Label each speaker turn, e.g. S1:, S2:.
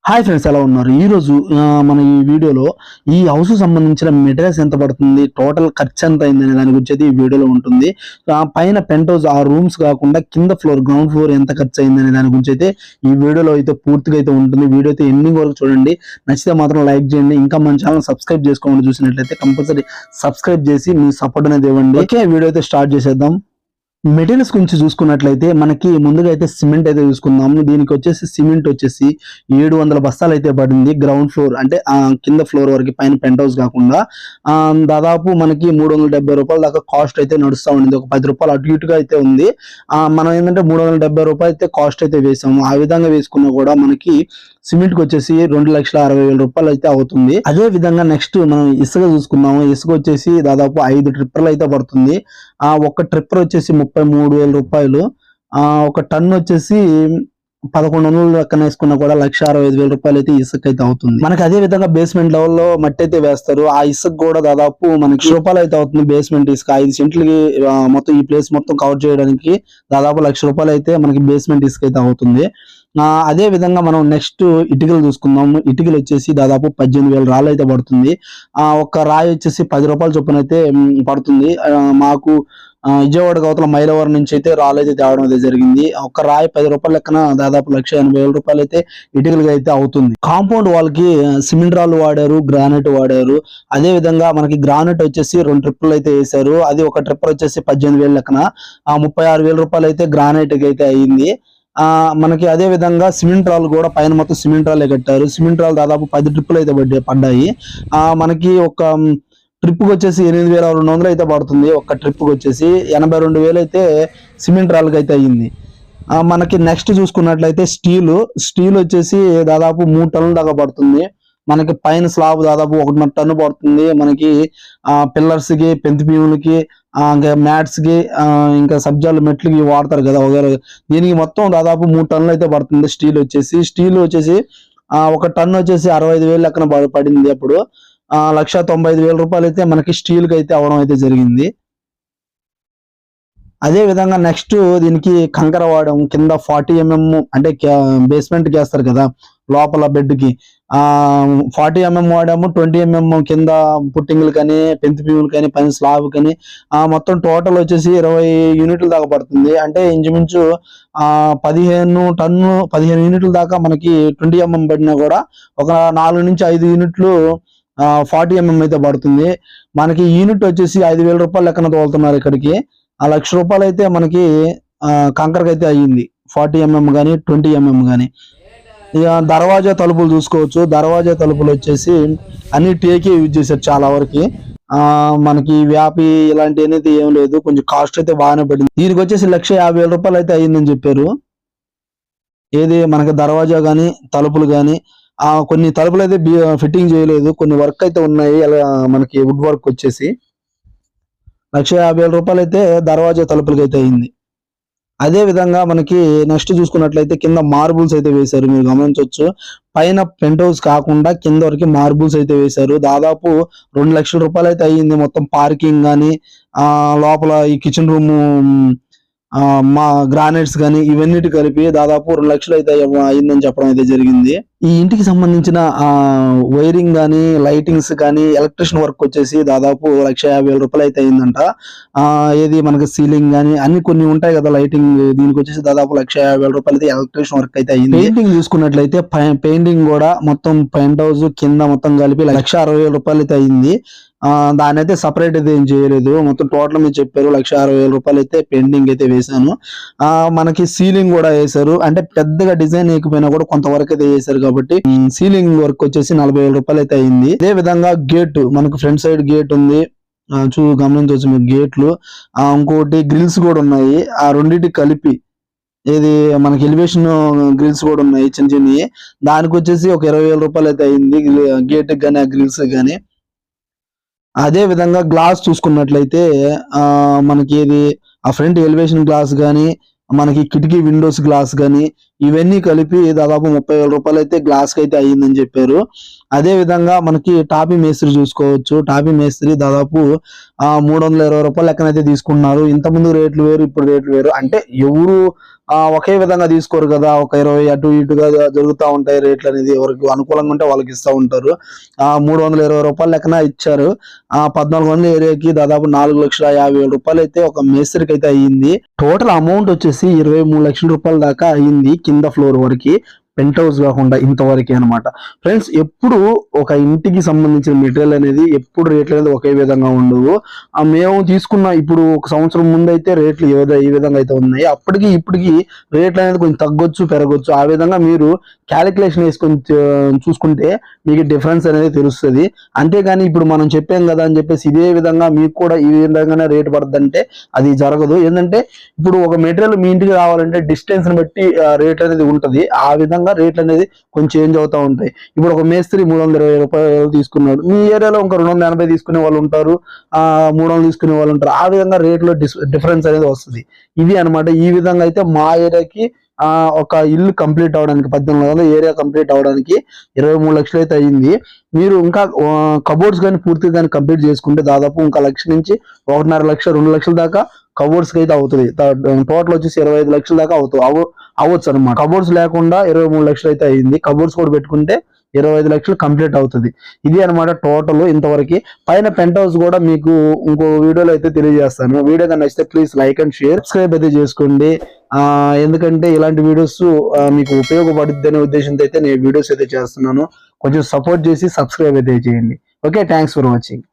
S1: Hi friends, ఎలా ఉన్నారు? ఈరోజు మన ఈ వీడియోలో ఈ హౌస్ సంబంధించిన మెటీరియల్స్ ఎంత పడుతుంది, టోటల్ ఖర్చు ఎంత అయింది అనే దాని గురించి అయితే ఈ వీడియోలో ఉంటుంది. పైన పెంట్ హౌస్ ఆ రూమ్స్ కాకుండా కింద ఫ్లోర్ గ్రౌండ్ ఫ్లోర్ ఎంత ఖర్చు అయింది అనే దాని గురించి అయితే ఈ వీడియోలో అయితే పూర్తిగా అయితే ఉంటుంది. వీడియో అయితే ఎండింగ్ వరకు చూడండి. నచ్చితే మాత్రం లైక్ చేయండి. ఇంకా మన ఛానల్ సబ్స్క్రైబ్ చేసుకోండి. చూసినట్లయితే కంపల్సరీ సబ్స్క్రైబ్ చేసి మీ సపోర్ట్ అనేది ఇవ్వండి. ఓకే, వీడియో అయితే స్టార్ట్ చేసేద్దాం. మెటీరియల్స్ గురించి చూసుకున్నట్లయితే మనకి ముందుగా అయితే సిమెంట్ అయితే చూసుకుందాము. దీనికి వచ్చేసి సిమెంట్ వచ్చేసి 700 బస్తాలు అయితే పడింది. గ్రౌండ్ ఫ్లోర్ అంటే కింద ఫ్లోర్ వరకు, పైన పెంట్ హౌస్ కాకుండా దాదాపు మనకి 370 రూపాయల దాకా కాస్ట్ అయితే నడుస్తూ ఉండింది. ఒక 10 రూపాయలు అటు ఇటుగా అయితే ఉంది. మనం ఏంటంటే 370 రూపాయలు అయితే కాస్ట్ అయితే వేసాము. ఆ విధంగా వేసుకున్నా కూడా మనకి సిమెంట్ కి వచ్చేసి 2,60,000 రూపాయలు అయితే అవుతుంది. అదే విధంగా నెక్స్ట్ మనం ఇసుక చూసుకున్నాము. ఇసుక వచ్చేసి దాదాపు 5 ట్రిప్పర్లు అయితే పడుతుంది. ఒక ట్రిప్పర్ వచ్చేసి 33,000 రూపాయలు. ఒక టన్ వచ్చేసి 1100 లెక్కన వేసుకున్నా కూడా 1,65,000 రూపాయలు అయితే ఇసుక అయితే అవుతుంది. మనకి అదే విధంగా బేస్మెంట్ లెవెల్లో మట్టి అయితే వేస్తారు. ఆ ఇసుక కూడా దాదాపు మనకి రూపాయలు అయితే అవుతుంది. బేస్మెంట్ ఇసుక 5 సెంట్లకి మొత్తం ఈ ప్లేస్ మొత్తం కవర్ చేయడానికి దాదాపు 1,00,000 రూపాయలు అయితే మనకి బేస్మెంట్ ఇసుక అయితే అవుతుంది. అదే విధంగా మనం నెక్స్ట్ ఇటుకలు చూసుకుందాము. ఇటుకలు వచ్చేసి దాదాపు 18,000 రాళ్ళు అయితే పడుతుంది. ఒక రాయి వచ్చేసి 10 రూపాయల చొప్పున అయితే పడుతుంది. మాకు విజయవాడ గౌతల మైలవరం నుంచి అయితే రాళ్ళు అయితే తేవడం అయితే జరిగింది. ఒక రాయి 10 రూపాయల లెక్కన దాదాపు 1,80,000 రూపాయలు అయితే ఇటుకలుగా అయితే అవుతుంది. కాంపౌండ్ వాళ్ళకి సిమెంట్ రాళ్ళు వాడారు, గ్రానైట్ వాడారు. అదే విధంగా మనకి గ్రానైట్ వచ్చేసి 2 ట్రిప్పులు అయితే వేశారు. అది ఒక ట్రిప్పర్ వచ్చేసి 18,000 లెక్కన 36,000 రూపాయలు అయితే గ్రానైట్ అయితే అయ్యింది. మనకి అదే విధంగా సిమెంట్ రాళ్ళు కూడా పైన మొత్తం సిమెంట్ రాళ్ళే కట్టారు. సిమెంట్ రాళ్ళు దాదాపు 10 ట్రిప్పులు అయితే పడ్డాయి. మనకి ఒక ట్రిప్ కి వచ్చేసి 8,200 అయితే పడుతుంది. ఒక ట్రిప్ కి వచ్చేసి 82,000 అయితే సిమెంట్ రాళ్ళకి అయితే అయ్యింది. మనకి నెక్స్ట్ చూసుకున్నట్లయితే స్టీల్ వచ్చేసి దాదాపు 3 టన్నుల దాకా పడుతుంది. మనకి పైన స్లాబ్ దాదాపు 1.5 టన్ను పడుతుంది. మనకి పిల్లర్స్ కి, పెంతి భీములకి, ఇంకా మ్యాట్స్ కి, ఇంకా సబ్జాలు మెట్లకి వాడతారు కదా వగేరా. దీనికి మొత్తం దాదాపు 3 టన్నులు అయితే పడుతుంది. స్టీల్ వచ్చేసి ఒక టన్ను వచ్చేసి 65,000 లెక్కన పడింది. అప్పుడు 1,95,000 రూపాయలు అయితే మనకి స్టీల్ కి అయితే అవడం అయితే జరిగింది. అదే విధంగా నెక్స్ట్ దీనికి కంకర వాడడం. కింద 40 mm అంటే బేస్మెంట్ కి వేస్తారు కదా లోపల బెడ్ కి, 40 mm వాడాము. 20 mm కింద పుట్టింగులు కానీ, పెంతి భీములు కానీ, పైన స్లాబ్ కానీ మొత్తం టోటల్ వచ్చేసి 20 యూనిట్ల దాకా పడుతుంది. అంటే ఇంచుమించు 15 యూనిట్ల దాకా మనకి 20 mm పడినా కూడా ఒక 4 నుంచి 5 యూనిట్లు 40 mm అయితే పడుతుంది. మనకి యూనిట్ వచ్చేసి 5,000 రూపాయలు లెక్కన తోలుతున్నారు ఇక్కడికి. 1,00,000 రూపాయలు అయితే మనకి కంకరకి అయితే అయ్యింది. 40 mm కానీ, 20 mm కానీ. ఇక దర్వాజా తలుపులు చూసుకోవచ్చు. దర్వాజా తలుపులు వచ్చేసి అన్ని టేకే యూజ్ చేశారు చాలా వరకు. మనకి వ్యాపి ఇలాంటి అనేది ఏం లేదు. కొంచెం కాస్ట్ అయితే బాగానే పడింది. దీనికి వచ్చేసి 1,50,000 రూపాయలు అయితే అయ్యిందని చెప్పారు. ఏది మనకి దర్వాజా కానీ, తలుపులు కానీ, కొన్ని తలుపులు అయితే ఫిట్టింగ్ చేయలేదు. కొన్ని వర్క్ అయితే ఉన్నాయి. మనకి వుడ్ వర్క్ వచ్చేసి 1,50,000 రూపాయలు అయితే దర్వాజా తలుపులకి అయితే అయింది. అదే విధంగా మనకి నెక్స్ట్ చూసుకున్నట్లయితే కింద మార్బుల్స్ అయితే వేశారు. మీరు గమనించవచ్చు. పైన పెంట్ హౌస్ కాకుండా కింద వరకు మార్బుల్స్ అయితే వేశారు. దాదాపు 2,00,000 రూపాయలు అయితే అయ్యింది. మొత్తం పార్కింగ్ కానీ, లోపల ఈ కిచెన్ రూమ్ మా గ్రానైట్స్ కానీ ఇవన్నిటి కలిపి దాదాపు 2,00,000 అయితే అయిందని చెప్పడం అయితే జరిగింది. ఈ ఇంటికి సంబంధించిన వైరింగ్ కానీ, లైటింగ్స్ కానీ, ఎలక్ట్రిషియన్ వర్క్ వచ్చేసి దాదాపు 1,50,000 రూపాయలు అయితే అయిందంట. ఏది మనకి సీలింగ్ కానీ అన్ని కొన్ని ఉంటాయి కదా లైటింగ్, దీనికి వచ్చేసి దాదాపు 1,50,000 రూపాయలు అయితే ఎలక్ట్రిషియన్ వర్క్ అయితే అయింది. పెయింటింగ్ చూసుకున్నట్లయితే పెయింటింగ్ కూడా మొత్తం పెయింట్ హౌస్ కింద మొత్తం కలిపి 1,60,000 రూపాయలు అయితే అయింది. దాని అయితే సపరేట్ అయితే ఏం చేయలేదు. మొత్తం టోటల్ మీరు చెప్పారు 1,60,000 రూపాయలు అయితే పెయింటింగ్ అయితే వేశాను. మనకి సీలింగ్ కూడా వేశారు. అంటే పెద్దగా డిజైన్ వేయకపోయినా కూడా కొంతవరకు అయితే వేశారు కాబట్టి సీలింగ్ వర్క్ వచ్చేసి 40,000 రూపాయలు అయితే అయింది. అదే విధంగా గేట్, మనకి ఫ్రంట్ సైడ్ గేట్ ఉంది. గమనించవచ్చు మీరు గేట్లు. ఇంకోటి గ్రిల్స్ కూడా ఉన్నాయి. ఆ రెండింటికి కలిపి ఏది మనకి ఎలివేషన్ గ్రిల్స్ కూడా ఉన్నాయి చిన్న చిన్నవి. దానికి వచ్చేసి ఒక 20,000 రూపాయలు అయితే అయింది. గేట్ కానీ, ఆ గ్రిల్స్ కానీ. అదే విధంగా గ్లాస్ చూసుకున్నట్లయితే మనకి ఏది ఆ ఫ్రంట్ ఎలివేషన్ గ్లాస్ కానీ, మనకి కిటికీ విండోస్ గ్లాస్ కానీ, ఇవన్నీ కలిపి దాదాపు 30,000 రూపాయలు అయితే గ్లాస్ కి అయితే అయ్యిందని చెప్పారు. అదే విధంగా మనకి టాపీ మేస్త్రి చూసుకోవచ్చు. టాపీ మేస్త్రి దాదాపు 320 రూపాయలు లెక్కనైతే తీసుకున్నారు. ఇంత ముందు రేట్లు వేరు, ఇప్పుడు రేట్లు వేరు. అంటే ఎవరు ఒకే విధంగా తీసుకోరు కదా, ఒక 20 అటు ఇటుగా జరుగుతూ ఉంటాయి రేట్లు అనేది. ఎవరికి అనుకూలంగా ఉంటే వాళ్ళకి ఇస్తూ ఉంటారు. 320 రూపాయలు లెక్కన ఇచ్చారు. 14 మంది ఏరియాకి దాదాపు 4,50,000 రూపాయలు అయితే ఒక మేస్త్రికి అయితే అయ్యింది. టోటల్ అమౌంట్ వచ్చేసి 23 లక్షల రూపాయల దాకా అయ్యింది కింద ఫ్లోర్ వరకు, పెంట్ హౌస్ కాకుండా ఇంతవరకు అనమాట. ఫ్రెండ్స్, ఎప్పుడు ఒక ఇంటికి సంబంధించిన మెటీరియల్ అనేది ఎప్పుడు రేట్లు అనేది ఒకే విధంగా ఉండవు. మేము తీసుకున్న ఇప్పుడు ఒక సంవత్సరం ముందు అయితే రేట్లు ఏ విధంగా అయితే ఉన్నాయి, అప్పటికి ఇప్పటికి రేట్లు అనేది కొంచెం తగ్గొచ్చు పెరగొచ్చు. ఆ విధంగా మీరు క్యాలిక్యులేషన్ వేసుకొని చూసుకుంటే మీకు డిఫరెన్స్ అనేది తెలుస్తుంది. అంతేగాని ఇప్పుడు మనం చెప్పాం కదా అని చెప్పేసి ఇదే విధంగా మీకు కూడా ఈ విధంగానే రేటు పడుతుందంటే అది జరగదు. ఏంటంటే ఇప్పుడు ఒక మెటీరియల్ మీ ఇంటికి రావాలంటే డిస్టెన్స్ ని బట్టి రేట్ అనేది ఉంటది. ఆ విధంగా రేట్లు అనేది కొంచెం చేంజ్ అవుతా ఉంటాయి. ఇప్పుడు ఒక మేస్త్రి 320 రూపాయలు తీసుకున్నాడు, మీ ఏరియాలో ఇంకా 280 తీసుకునే వాళ్ళు ఉంటారు, 300 తీసుకునే వాళ్ళు ఉంటారు. ఆ విధంగా రేట్లో డిఫరెన్స్ అనేది వస్తుంది. ఇది అనమాట. ఈ విధంగా అయితే మా ఏరియాకి ఒక ఇల్లు కంప్లీట్ అవడానికి 18,000 ఏరియా కంప్లీట్ అవడానికి 23 లక్షలు అయితే అయ్యింది. మీరు ఇంకా కబోర్డ్స్ కానీ పూర్తిగా కానీ కంప్లీట్ చేసుకుంటే దాదాపు ఇంకా 1 లక్ష నుంచి 1.5 లక్ష 2 లక్షల దాకా కబోర్డ్స్ కి అయితే అవుతుంది. టోటల్ వచ్చేసి 25 లక్షల దాకా అవ్వచ్చు అనమాట. కబోర్డ్స్ లేకుండా 23 లక్షలు అయితే అయ్యింది. కబోర్డ్స్ కూడా పెట్టుకుంటే 25 లక్షలు కంప్లీట్ అవుతుంది. ఇది అనమాట టోటల్ ఇంతవరకు. పైన పెంట్ హౌస్ కూడా మీకు ఇంకో వీడియోలో అయితే తెలియజేస్తాను. వీడియో కన్నా నచ్చితే please like and share, subscribe అయితే చేసుకోండి. ఎందుకంటే ఇలాంటి వీడియోస్ మీకు ఉపయోగపడుద్ది అనే ఉద్దేశంతో అయితే నేను వీడియోస్ అయితే చేస్తున్నాను. కొంచెం సపోర్ట్ చేసి సబ్స్క్రైబ్ అయితే చేయండి. Okay, thanks for watching.